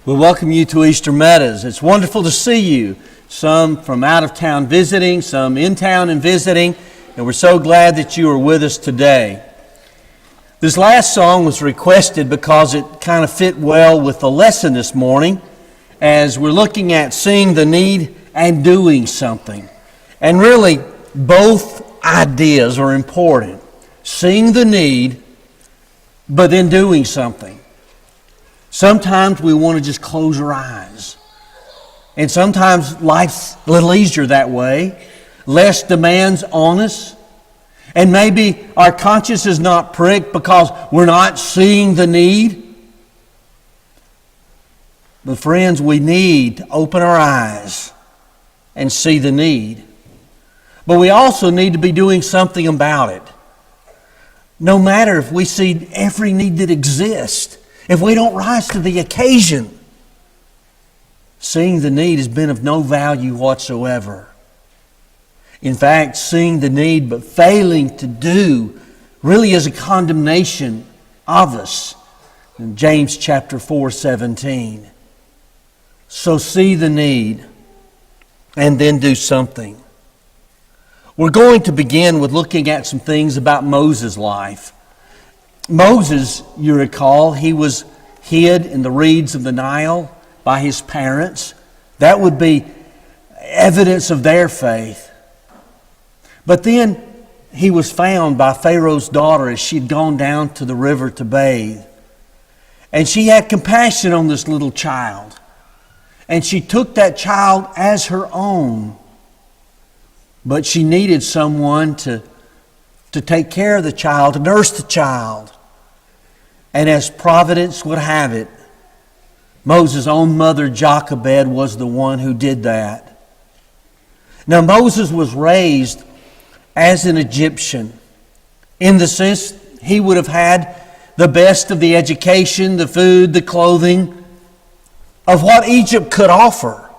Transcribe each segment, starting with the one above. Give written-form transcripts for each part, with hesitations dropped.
We welcome you to Easter Meadows. It's wonderful to see you. Some from out of town visiting, some in town and visiting, and we're so glad that you are with us today. This last song was requested because it kind of fit well with the lesson this morning as we're looking at seeing the need and doing something. And really, both ideas are important. Seeing the need, but then doing something. Sometimes we want to just close our eyes. And sometimes life's a little easier that way. Less demands on us. And maybe our conscience is not pricked because we're not seeing the need. But friends, we need to open our eyes and see the need. But we also need to be doing something about it. No matter if we see every need that exists, if we don't rise to the occasion, seeing the need has been of no value whatsoever. In fact, seeing the need but failing to do really is a condemnation of us. In James chapter 4:17. So see the need and then do something. We're going to begin with looking at some things about Moses' life. Moses, you recall, he was hid in the reeds of the Nile by his parents. That would be evidence of their faith. But then he was found by Pharaoh's daughter as she'd gone down to the river to bathe. And she had compassion on this little child. And she took that child as her own. But she needed someone to take care of the child, to nurse the child. And as providence would have it, Moses' own mother, Jochebed, was the one who did that. Now, Moses was raised as an Egyptian. In the sense, he would have had the best of the education, the food, the clothing, of what Egypt could offer.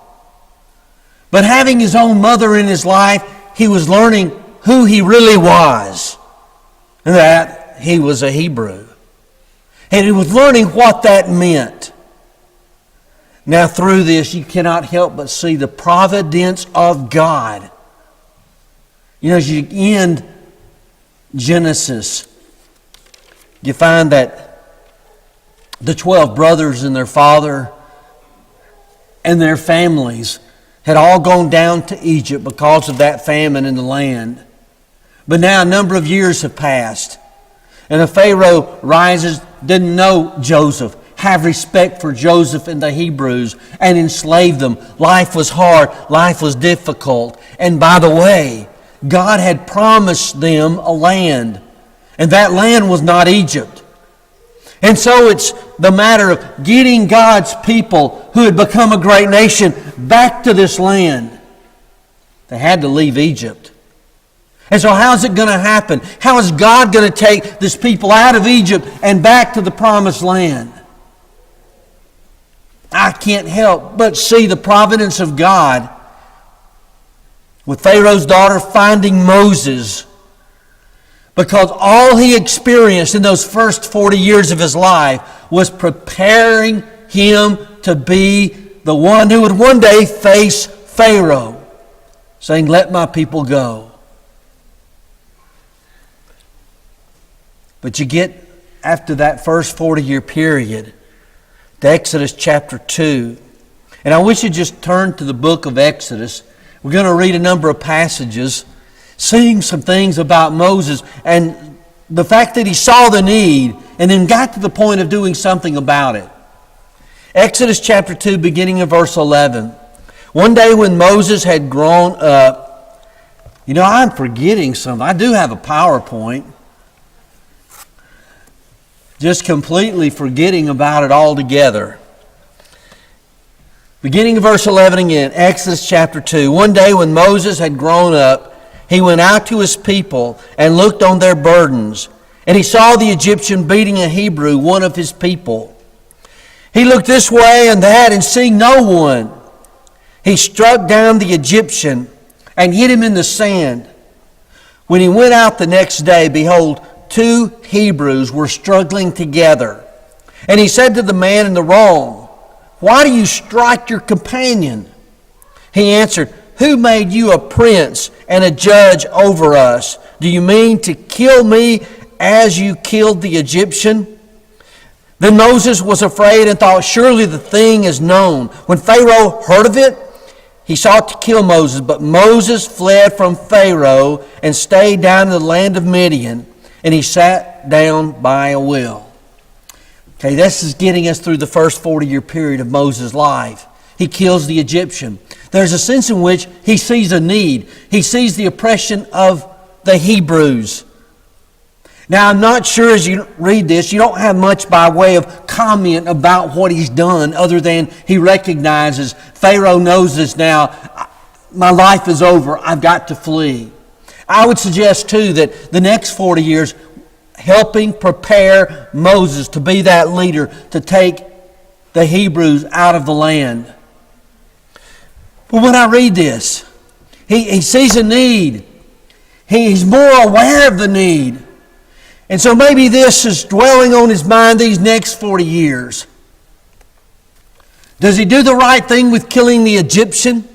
But having his own mother in his life, he was learning who he really was. And that he was a Hebrew. And he was learning what that meant. Now through this, you cannot help but see the providence of God. You know, as you end Genesis, you find that the 12 brothers and their father and their families had all gone down to Egypt because of that famine in the land. But now a number of years have passed. And a Pharaoh rises, didn't know Joseph, have respect for Joseph and the Hebrews, and enslave them. Life was hard. Life was difficult. And by the way, God had promised them a land. And that land was not Egypt. And so it's the matter of getting God's people who had become a great nation back to this land. They had to leave Egypt. And so how's it going to happen? How is God going to take this people out of Egypt and back to the promised land? I can't help but see the providence of God with Pharaoh's daughter finding Moses, because all he experienced in those first 40 years of his life was preparing him to be the one who would one day face Pharaoh, saying, "Let my people go." But you get, after that first 40-year period, to Exodus chapter 2. And I wish you'd just turn to the book of Exodus. We're going to read a number of passages, seeing some things about Moses and the fact that he saw the need and then got to the point of doing something about it. Exodus chapter 2, beginning of verse 11. One day when Moses had grown up, I'm forgetting something. I do have a PowerPoint. Just completely forgetting about it altogether. Beginning of verse 11 again, Exodus chapter 2. One day when Moses had grown up, he went out to his people and looked on their burdens. And he saw the Egyptian beating a Hebrew, one of his people. He looked this way and that, and seeing no one, he struck down the Egyptian and hid him in the sand. When he went out the next day, behold, 2 Hebrews were struggling together. And he said to the man in the wrong, Why do you strike your companion?" He answered, "Who made you a prince and a judge over us? Do you mean to kill me as you killed the Egyptian?" Then Moses was afraid and thought, "Surely the thing is known." When Pharaoh heard of it, he sought to kill Moses, but Moses fled from Pharaoh and stayed down in the land of Midian, and he sat down by a well. Okay, this is getting us through the first 40-year period of Moses' life. He kills the Egyptian. There's a sense in which he sees a need. He sees the oppression of the Hebrews. Now, I'm not sure as you read this, you don't have much by way of comment about what he's done other than he recognizes Pharaoh knows this now. My life is over. I've got to flee. I would suggest, too, that the next 40 years helping prepare Moses to be that leader to take the Hebrews out of the land. But when I read this, he sees a need. He's more aware of the need. And so maybe this is dwelling on his mind these next 40 years. Does he do the right thing with killing the Egyptian?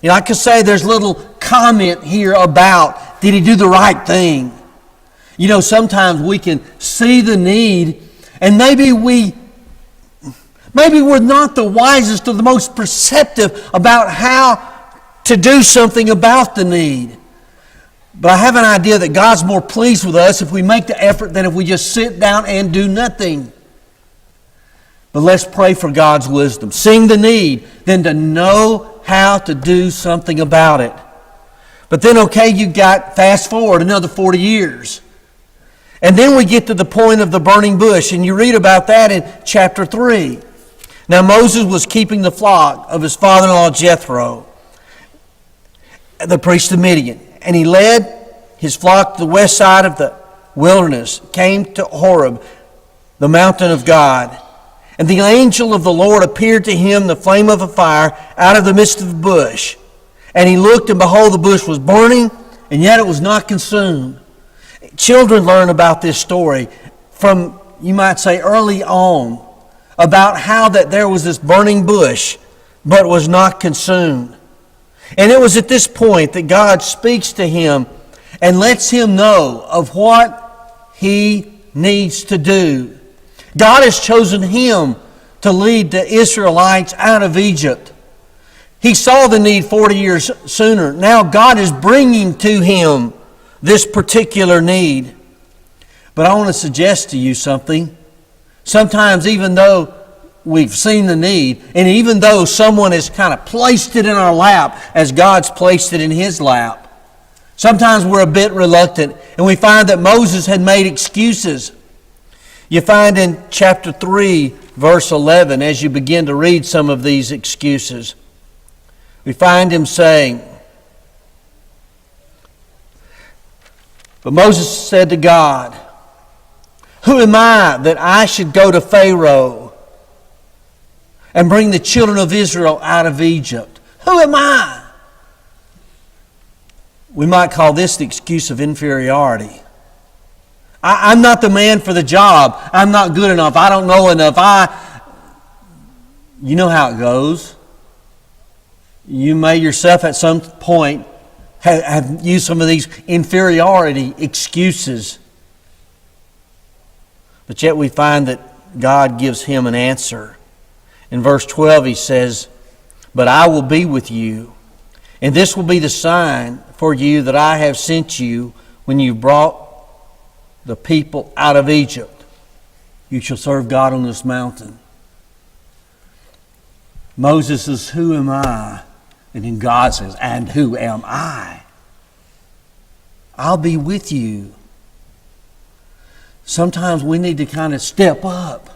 You know, I could say there's a little comment here about, did he do the right thing? You know, sometimes we can see the need, and maybe we're not the wisest or the most perceptive about how to do something about the need. But I have an idea that God's more pleased with us if we make the effort than if we just sit down and do nothing. But let's pray for God's wisdom. Seeing the need, then to know how to do something about it. But then, okay, you got fast forward another 40 years. And then we get to the point of the burning bush, and you read about that in chapter 3. Now Moses was keeping the flock of his father-in-law Jethro, the priest of Midian. And he led his flock to the west side of the wilderness, came to Horeb, the mountain of God. And the angel of the Lord appeared to him in the flame of a fire out of the midst of the bush. And he looked, and behold, the bush was burning, and yet it was not consumed. Children learn about this story from, you might say, early on, about how that there was this burning bush, but was not consumed. And it was at this point that God speaks to him and lets him know of what he needs to do. God has chosen him to lead the Israelites out of Egypt. He saw the need 40 years sooner. Now God is bringing to him this particular need. But I want to suggest to you something. Sometimes even though we've seen the need, and even though someone has kind of placed it in our lap as God's placed it in his lap, sometimes we're a bit reluctant, and we find that Moses had made excuses. You find in chapter 3, verse 11, as you begin to read some of these excuses, we find him saying, "But Moses said to God, 'Who am I that I should go to Pharaoh and bring the children of Israel out of Egypt? Who am I?'" We might call this the excuse of inferiority. I'm not the man for the job. I'm not good enough. I don't know enough. You know how it goes. You may yourself at some point have used some of these inferiority excuses. But yet we find that God gives him an answer. In verse 12 he says, "But I will be with you, and this will be the sign for you that I have sent you when you brought the people out of Egypt. You shall serve God on this mountain." Moses says, "Who am I?" And then God says, "And who am I? I'll be with you." Sometimes we need to kind of step up,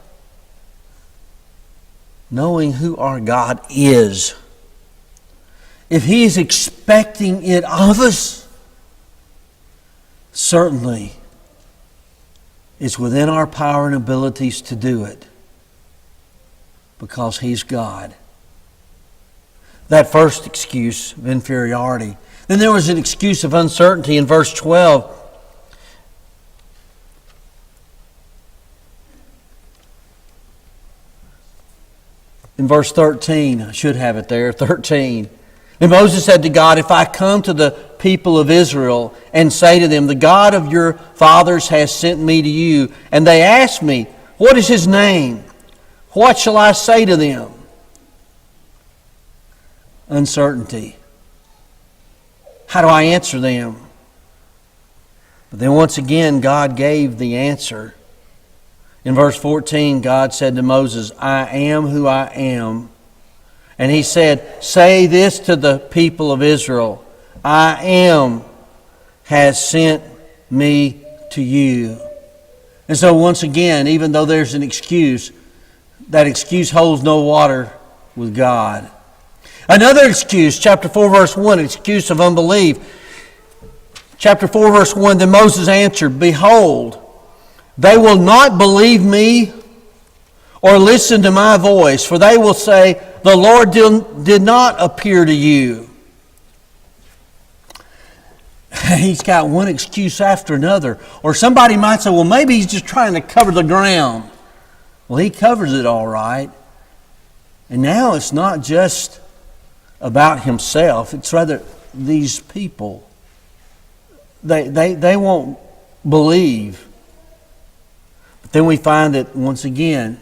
knowing who our God is. If he is expecting it of us, certainly it's within our power and abilities to do it, because he's God. That first excuse of inferiority. Then there was an excuse of uncertainty in verse 12. in verse 13. I should have it there, 13. And Moses said to God, if I come to the people of Israel and say to them, the God of your fathers has sent me to you, and they ask me, what is his name? What shall I say to them? Uncertainty. How do I answer them? But then once again, God gave the answer. In verse 14, God said to Moses, I am who I am. And he said, say this to the people of Israel, I am has sent me to you. And so once again, even though there's an excuse, that excuse holds no water with God. Another excuse, chapter 4, verse 1, excuse of unbelief. Chapter 4, verse 1, then Moses answered, behold, they will not believe me or listen to my voice, for they will say, the Lord did not appear to you. He's got one excuse after another. Or somebody might say, well, maybe he's just trying to cover the ground. Well, he covers it all right. And now it's not just about himself. It's rather these people. They won't believe. But then we find that once again,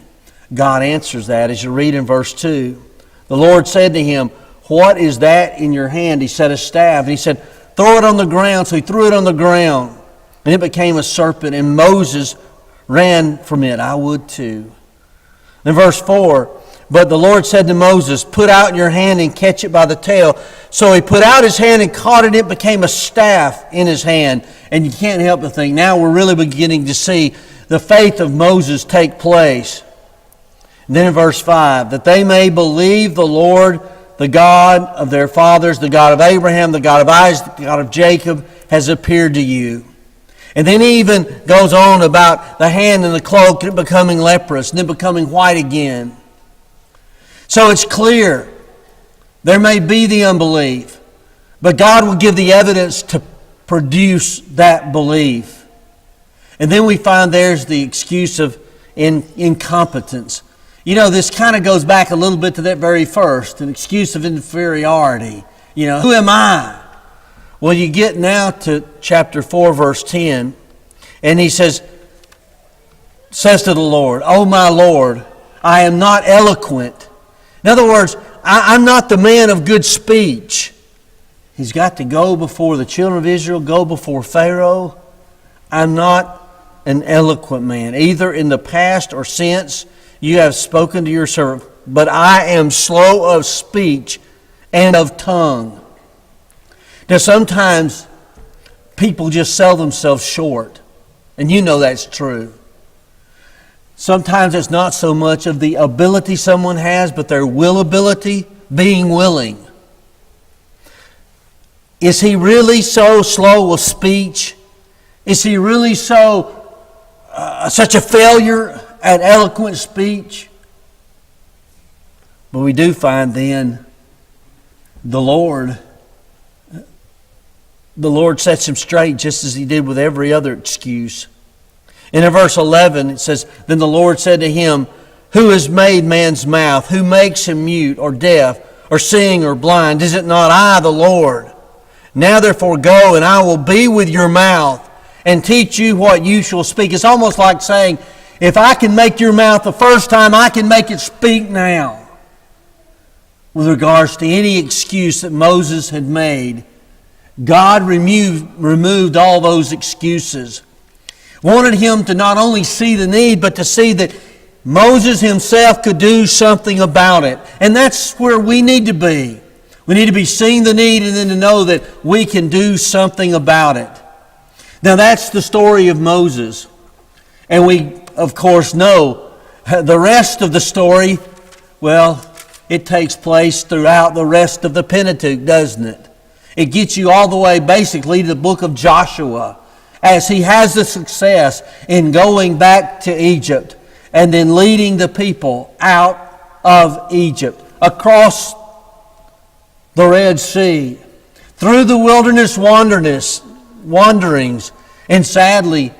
God answers that. As you read in verse 2, the Lord said to him, what is that in your hand? He said, a staff. And he said, throw it on the ground. So he threw it on the ground, and it became a serpent, and Moses ran from it. I would too. In verse 4, but the Lord said to Moses, put out your hand and catch it by the tail. So he put out his hand and caught it. It became a staff in his hand. And you can't help but think, now we're really beginning to see the faith of Moses take place. And then in verse 5, that they may believe the Lord, the God of their fathers, the God of Abraham, the God of Isaac, the God of Jacob, has appeared to you. And then he even goes on about the hand and the cloak becoming leprous and then becoming white again. So it's clear there may be the unbelief, but God will give the evidence to produce that belief. And then we find there's the excuse of incompetence. You know, this kind of goes back a little bit to that very first, an excuse of inferiority. You know, who am I? Well, you get now to chapter 4, verse 10, and he says to the Lord, oh my Lord, I am not eloquent. In other words, I'm not the man of good speech. He's got to go before the children of Israel, go before Pharaoh. I'm not an eloquent man, either in the past or since you have spoken to your servant, but I am slow of speech and of tongue. Now sometimes people just sell themselves short, and you know that's true. Sometimes it's not so much of the ability someone has, but their willability, being willing. Is he really so slow of speech? Is he really so such a failure at eloquent speech? But we do find then the Lord sets him straight just as he did with every other excuse. And in verse 11 it says, then the Lord said to him, who has made man's mouth? Who makes him mute or deaf or seeing or blind? Is it not I, the Lord? Now therefore go, and I will be with your mouth and teach you what you shall speak. It's almost like saying, if I can make your mouth the first time, I can make it speak now. With regards to any excuse that Moses had made, God removed all those excuses. Wanted him to not only see the need, but to see that Moses himself could do something about it. And that's where we need to be. We need to be seeing the need and then to know that we can do something about it. Now that's the story of Moses. And we, of course, know the rest of the story, well, it takes place throughout the rest of the Pentateuch, doesn't it? It gets you all the way basically to the book of Joshua, as he has the success in going back to Egypt and then leading the people out of Egypt, across the Red Sea, through the wilderness wanderings, and sadly,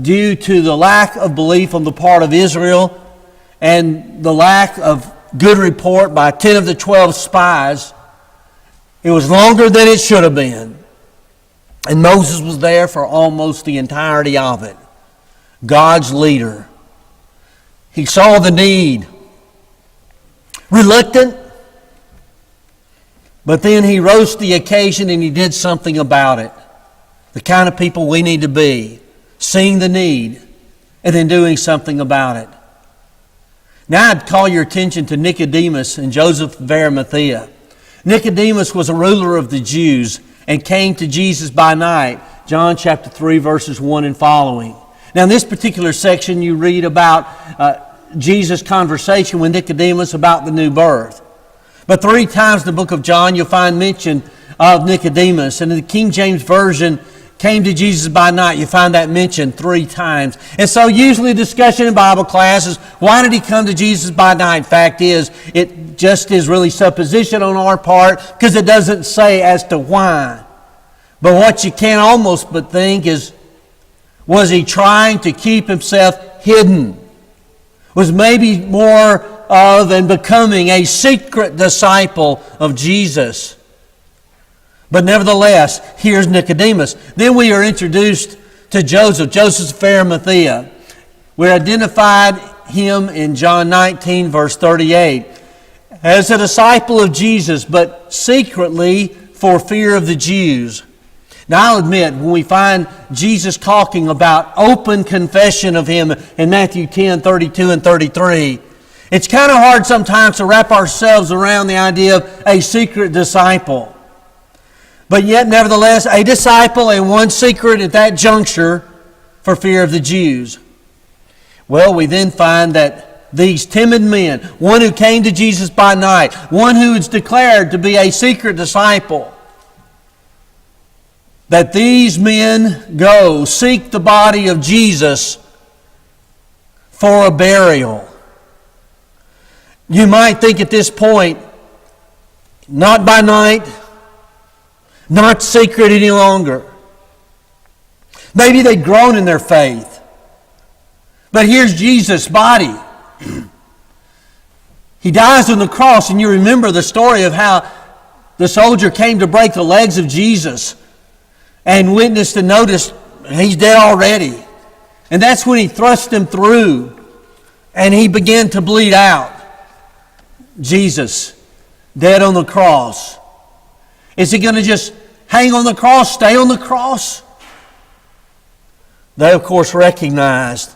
due to the lack of belief on the part of Israel and the lack of good report by 10 of the 12 spies. It was longer than it should have been. And Moses was there for almost the entirety of it. God's leader. He saw the need. Reluctant. But then he rose to the occasion and he did something about it. The kind of people we need to be. Seeing the need and then doing something about it. Now I'd call your attention to Nicodemus and Joseph of Arimathea. Nicodemus was a ruler of the Jews and came to Jesus by night. John chapter 3 verses 1 and following. Now in this particular section you read about Jesus' conversation with Nicodemus about the new birth. But 3 times in the book of John you'll find mention of Nicodemus. And in the King James Version, came to Jesus by night. You find that mentioned 3 times. And so usually a discussion in Bible class is, why did he come to Jesus by night? Fact is, it just is really supposition on our part because it doesn't say as to why. But what you can't almost but think is, was he trying to keep himself hidden? Was maybe more of and becoming a secret disciple of Jesus? But nevertheless, here's Nicodemus. Then we are introduced to Joseph of Arimathea. We identified him in John 19, verse 38, as a disciple of Jesus, but secretly for fear of the Jews. Now I'll admit, when we find Jesus talking about open confession of Him in Matthew 10, 32 and 33, it's kind of hard sometimes to wrap ourselves around the idea of a secret disciple. But yet, nevertheless, a disciple and one secret at that juncture for fear of the Jews. Well, we then find that these timid men, one who came to Jesus by night, one who is declared to be a secret disciple, that these men go seek the body of Jesus for a burial. You might think at this point, not by night, not secret any longer. Maybe they'd grown in their faith. But here's Jesus' body. He dies on the cross, and you remember the story of how the soldier came to break the legs of Jesus and witnessed and noticed he's dead already. And that's when he thrust him through and he began to bleed out. Jesus, dead on the cross. Is he going to just hang on the cross, stay on the cross? They, of course, recognized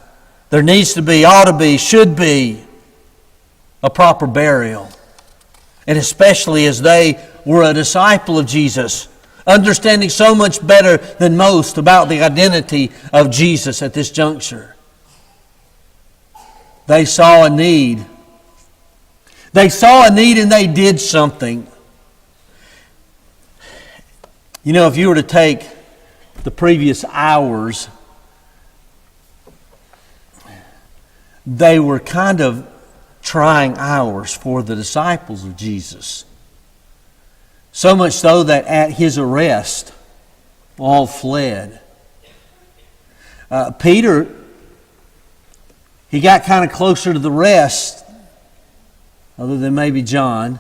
there needs to be, ought to be, should be a proper burial. And especially as they were a disciple of Jesus, understanding so much better than most about the identity of Jesus at this juncture. They saw a need. They saw a need and they did something. You know, if you were to take the previous hours, they were kind of trying hours for the disciples of Jesus. So much so that at His arrest, all fled. Peter, he got kind of closer to the rest, other than maybe John,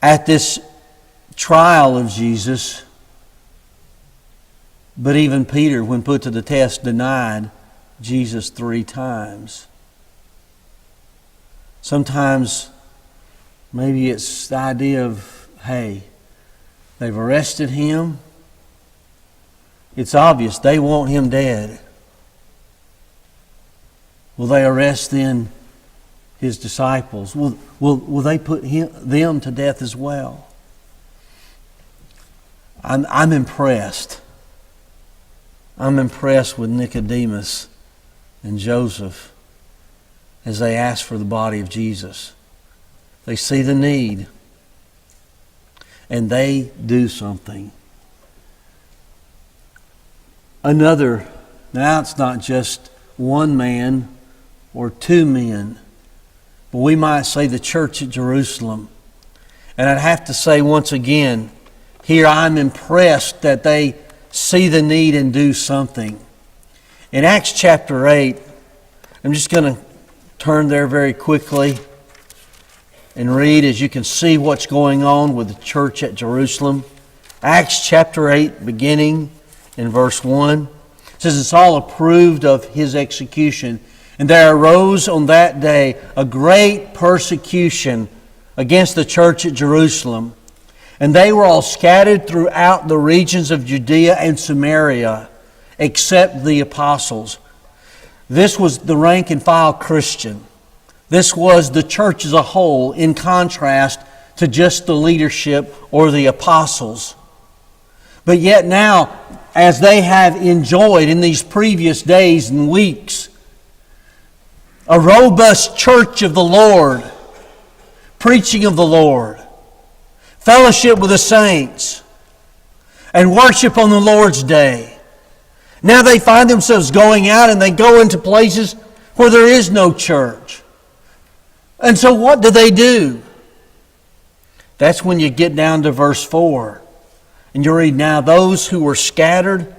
at this trial of Jesus. But even Peter, when put to the test, denied Jesus 3 times. Sometimes maybe it's the idea of, hey, they've arrested Him. It's obvious they want Him dead. Will they arrest then His disciples? Will they put them to death as well? I'm impressed. I'm impressed with Nicodemus and Joseph as they ask for the body of Jesus. They see the need and they do something. Now it's not just one man or 2 men, but we might say the church at Jerusalem. And I'd have to say once again, here I'm impressed that they see the need and do something. In Acts chapter 8, I'm just going to turn there very quickly. and read as you can see what's going on with the church at Jerusalem. Acts chapter 8, beginning in verse 1. It says, "And Saul approved of his execution. And there arose on that day a great persecution against the church at Jerusalem. And they were all scattered throughout the regions of Judea and Samaria, except the apostles." This was the rank and file Christian. This was the church as a whole, in contrast to just the leadership or the apostles. But yet now, as they have enjoyed in these previous days and weeks, a robust church of the Lord, preaching of the Lord, fellowship with the saints, and worship on the Lord's day. Now they find themselves going out and they go into places where there is no church. And so what do? That's when you get down to verse 4. And you read, "Now those who were scattered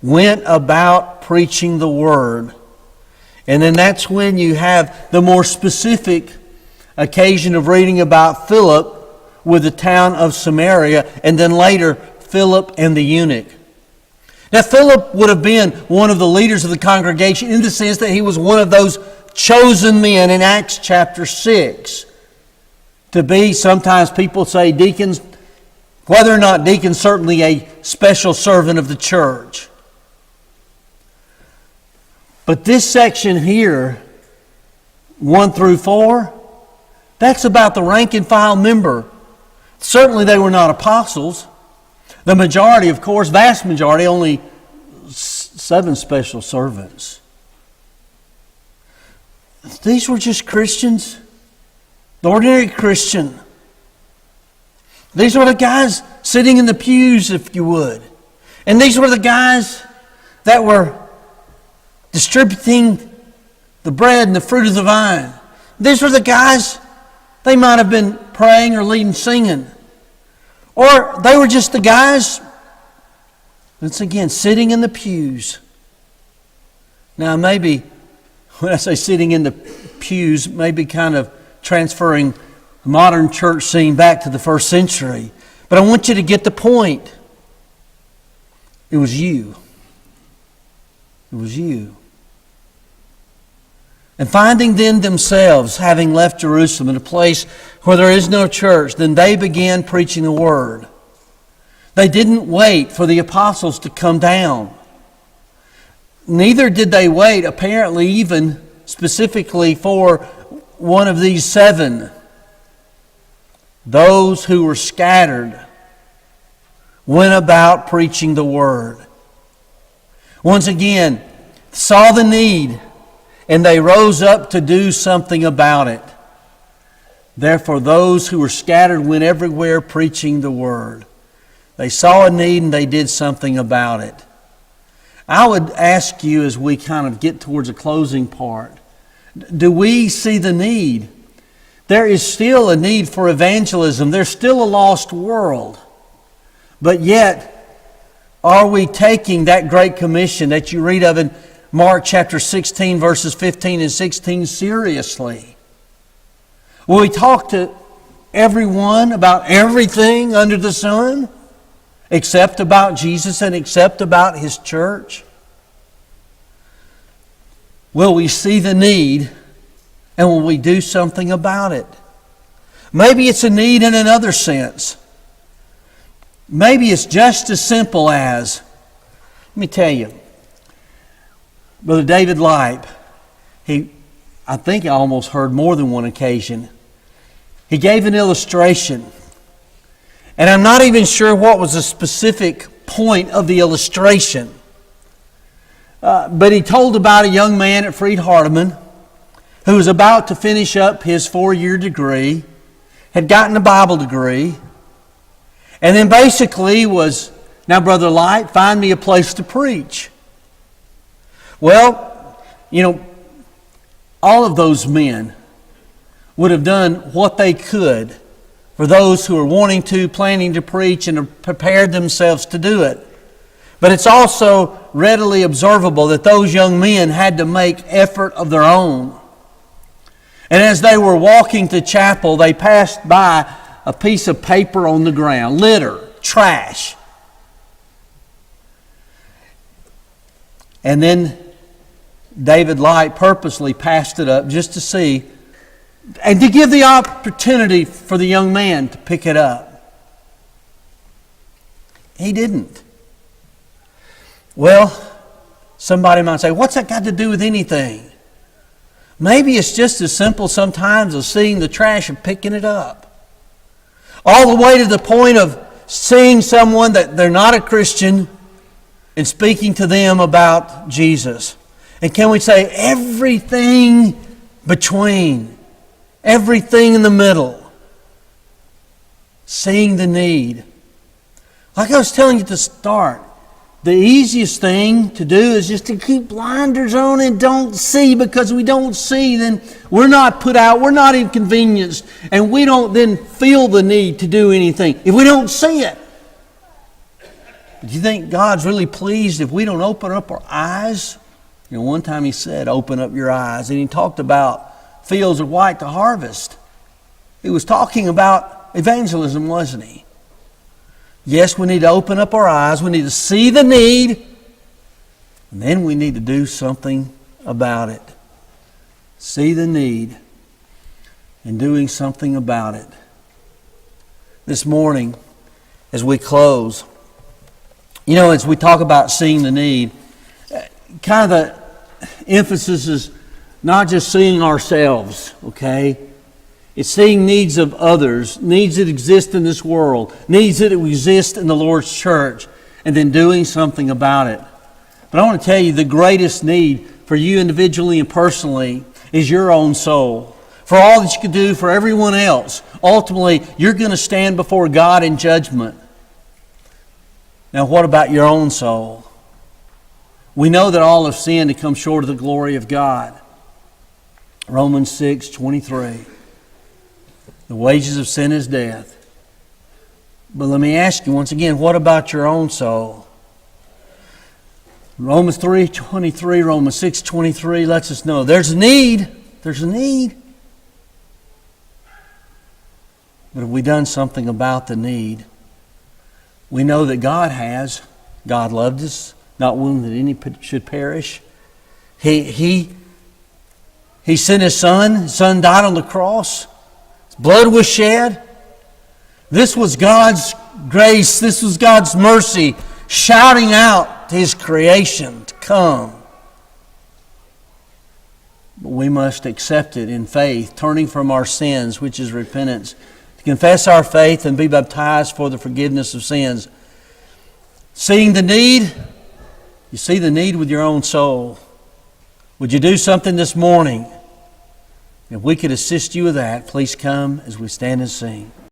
went about preaching the word." And then that's when you have the more specific occasion of reading about Philip with the town of Samaria, and then later Philip and the eunuch. Now Philip would have been one of the leaders of the congregation in the sense that he was one of those chosen men in Acts chapter 6 to be, sometimes people say deacons, whether or not deacons, certainly a special servant of the church. But this section here, 1 through 4, that's about the rank and file member. Certainly they were not apostles. The majority, of course, vast majority, only 7 special servants. These were just Christians, the ordinary Christian. These were the guys sitting in the pews, if you would. And these were the guys that were distributing the bread and the fruit of the vine. These were the guys, they might have been praying or leading singing. Or they were just the guys, once again, sitting in the pews. Now maybe, when I say sitting in the pews, maybe kind of transferring the modern church scene back to the first century. But I want you to get the point. It was you. It was you. And finding then themselves, having left Jerusalem in a place where there is no church, then they began preaching the word. They didn't wait for the apostles to come down. Neither did they wait, apparently, even specifically for one of these 7. Those who were scattered went about preaching the word. Once again, saw the need, and they rose up to do something about it. Therefore, those who were scattered went everywhere preaching the word. They saw a need and they did something about it. I would ask you as we kind of get towards a closing part, do we see the need? There is still a need for evangelism. There's still a lost world. But yet, are we taking that great commission that you read of in Mark chapter 16, verses 15 and 16 seriously? Will we talk to everyone about everything under the sun, except about Jesus and except about His church? Will we see the need, and will we do something about it? Maybe it's a need in another sense. Maybe it's just as simple as, let me tell you, Brother David Lipe, I think I almost heard more than one occasion, he gave an illustration. And I'm not even sure what was the specific point of the illustration. But he told about a young man at Freed Hardeman who was about to finish up his 4-year degree, had gotten a Bible degree, and then basically was, now Brother Light, find me a place to preach. Well, all of those men would have done what they could for those who are wanting to, planning to preach, and have prepared themselves to do it. But it's also readily observable that those young men had to make effort of their own. And as they were walking to chapel, they passed by a piece of paper on the ground, litter, trash. And then David Light purposely passed it up just to see and to give the opportunity for the young man to pick it up. He didn't. Well, somebody might say, what's that got to do with anything? Maybe it's just as simple sometimes as seeing the trash and picking it up. All the way to the point of seeing someone that they're not a Christian and speaking to them about Jesus. And can we say everything between, everything in the middle, seeing the need. Like I was telling you at the start, the easiest thing to do is just to keep blinders on and don't see, because we don't see, then we're not put out, we're not inconvenienced, and we don't then feel the need to do anything if we don't see it. Do you think God's really pleased if we don't open up our eyes? You know, one time He said, open up your eyes, and He talked about fields are white to harvest. He was talking about evangelism, wasn't He? Yes, we need to open up our eyes. We need to see the need. And then we need to do something about it. See the need and doing something about it. This morning, as we close, you know, as we talk about seeing the need, kind of the emphasis is not just seeing ourselves, okay? It's seeing needs of others, needs that exist in this world, needs that exist in the Lord's church, and then doing something about it. But I want to tell you, the greatest need for you individually and personally is your own soul. For all that you can do for everyone else, ultimately, you're going to stand before God in judgment. Now, what about your own soul? We know that all have sinned and come short of the glory of God. Romans 6:23. The wages of sin is death. But let me ask you once again, what about your own soul? Romans 3:23, Romans 6:23 lets us know there's a need. There's a need. But have we done something about the need? We know that God has. God loved us, not willing that any should perish. He sent His Son. His Son died on the cross. Blood was shed. This was God's grace. This was God's mercy shouting out to His creation to come. But we must accept it in faith, turning from our sins, which is repentance, to confess our faith and be baptized for the forgiveness of sins. Seeing the need, you see the need with your own soul. Would you do something this morning? If we could assist you with that, please come as we stand and sing.